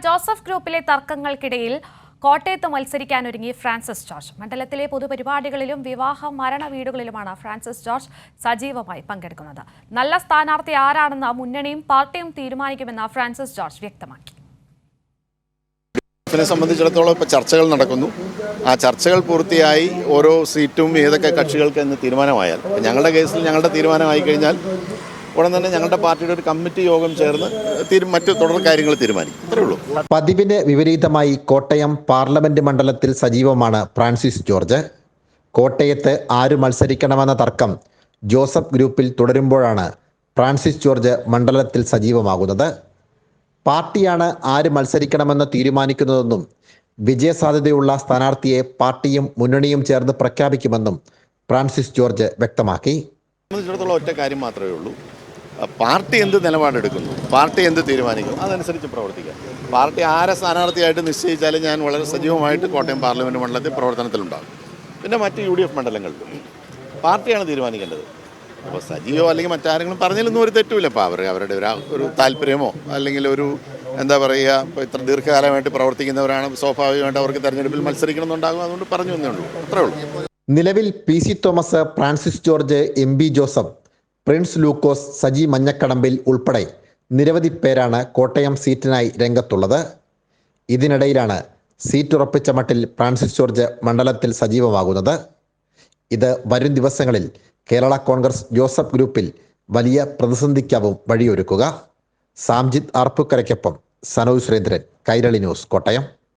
Joseph ഗ്രൂപ്പിലെ തർക്കങ്ങൾക്കിടയിൽ കോട്ടയത്ത് മത്സരിക്കാനൊരുങ്ങി Francis George. മണ്ഡലത്തിലെ പൊതുപരിപാടികളിലും വിവാഹ മരണ വീടുകളിലുമാണ് ഫ്രാൻസിസ് ജോർജ് സജീവമായി പങ്കെടുക്കുന്നത്. നല്ല സ്ഥാനാർത്ഥി ആരാണെന്ന് മുന്നണിയും പാർട്ടിയും തീരുമാനിക്കുമെന്ന് ഫ്രാൻസിസ് ജോർജ് വ്യക്തമാക്കി. സംബന്ധിച്ചിടത്തോളം ഇപ്പോൾ ചർച്ചകൾ നടക്കുന്നു. ആ ചർച്ചകൾ പൂർത്തിയായി ഓരോ സീറ്റും ഏതൊക്കെ കക്ഷികൾക്ക് എന്ന് തീരുമാനമായാൽ, ഞങ്ങളുടെ കേസിൽ ഞങ്ങളുടെ തീരുമാനമായി കഴിഞ്ഞാൽ ഉടൻ തന്നെ ഞങ്ങളുടെ പാർട്ടിയുടെ ഒരു കമ്മിറ്റി യോഗം ചേർന്ന് മറ്റു തുടർ കാര്യങ്ങൾ തീരുമാനിക്കും. അത്രേ ഉള്ളൂ. പതിവിന് വിപരീതമായി കോട്ടയം പാർലമെന്റ് മണ്ഡലത്തിൽ സജീവമാണ് ഫ്രാൻസിസ് ജോർജ്. കോട്ടയത്ത് ആര് മത്സരിക്കണമെന്ന തർക്കം ജോസഫ് ഗ്രൂപ്പിൽ തുടരുമ്പോഴാണ് ഫ്രാൻസിസ് ജോർജ് മണ്ഡലത്തിൽ സജീവമാകുന്നത്. പാർട്ടിയാണ് ആര് മത്സരിക്കണമെന്ന് തീരുമാനിക്കുന്നതെന്നും വിജയസാധ്യതയുള്ള സ്ഥാനാർത്ഥിയെ പാർട്ടിയും മുന്നണിയും ചേർന്ന് പ്രഖ്യാപിക്കുമെന്നും ഫ്രാൻസിസ് ജോർജ് വ്യക്തമാക്കി. സംബന്ധിച്ചിടത്തോളം ഒറ്റ കാര്യം മാത്രമേ ഉള്ളൂ. പാർട്ടി എന്ത് നിലപാടെടുക്കുന്നു, പാർട്ടി എന്ത് തീരുമാനിക്കുന്നു, അതനുസരിച്ച് പ്രവർത്തിക്കാം. പാർട്ടി ആരെ സ്ഥാനാർത്ഥിയായിട്ട് നിശ്ചയിച്ചാലും ഞാൻ വളരെ സജീവമായിട്ട് കോട്ടയം പാർലമെൻറ്റ് മണ്ഡലത്തിൽ പ്രവർത്തനത്തിലുണ്ടാകും. പിന്നെ മറ്റ് UDF മണ്ഡലങ്ങളിലും പാർട്ടിയാണ് തീരുമാനിക്കേണ്ടത്. അപ്പോൾ സജീവോ അല്ലെങ്കിൽ മറ്റാരെങ്കിലും പറഞ്ഞാലൊന്നും ഒരു തെറ്റുമില്ല. അപ്പോൾ അവരുടെ ഒരു താല്പര്യമോ അല്ലെങ്കിൽ ഒരു എന്താ പറയുക, ഇപ്പോൾ ഇത്ര ദീർഘകാലമായിട്ട് പ്രവർത്തിക്കുന്നവരാണ്, സ്വാഭാവികമായിട്ട് അവർക്ക് തെരഞ്ഞെടുപ്പിൽ മത്സരിക്കണമെന്നുണ്ടാകും. അതുകൊണ്ട് പറഞ്ഞു എന്നേ ഉള്ളൂ. അത്രേ ഉള്ളൂ. നിലവിൽ PC തോമസ്, ഫ്രാൻസിസ് ജോർജ്, MB ജോസഫ്, പ്രിൻസ് ലൂക്കോസ്, സജി മഞ്ഞക്കടമ്പിൽ ഉൾപ്പെടെ നിരവധി പേരാണ് കോട്ടയം സീറ്റിനായി രംഗത്തുള്ളത്. ഇതിനിടയിലാണ് സീറ്റ് ഉറപ്പിച്ച മട്ടിൽ ഫ്രാൻസിസ് ജോർജ് മണ്ഡലത്തിൽ സജീവമാകുന്നത്. ഇത് വരും ദിവസങ്ങളിൽ കേരള കോൺഗ്രസ് ജോസഫ് ഗ്രൂപ്പിൽ വലിയ പ്രതിസന്ധിക്കാവും വഴിയൊരുക്കുക. സാംജിത് ആർപ്പുക്കരയ്ക്കൊപ്പം സനോജ് സുരേന്ദ്രൻ, കൈരളി ന്യൂസ്, കോട്ടയം.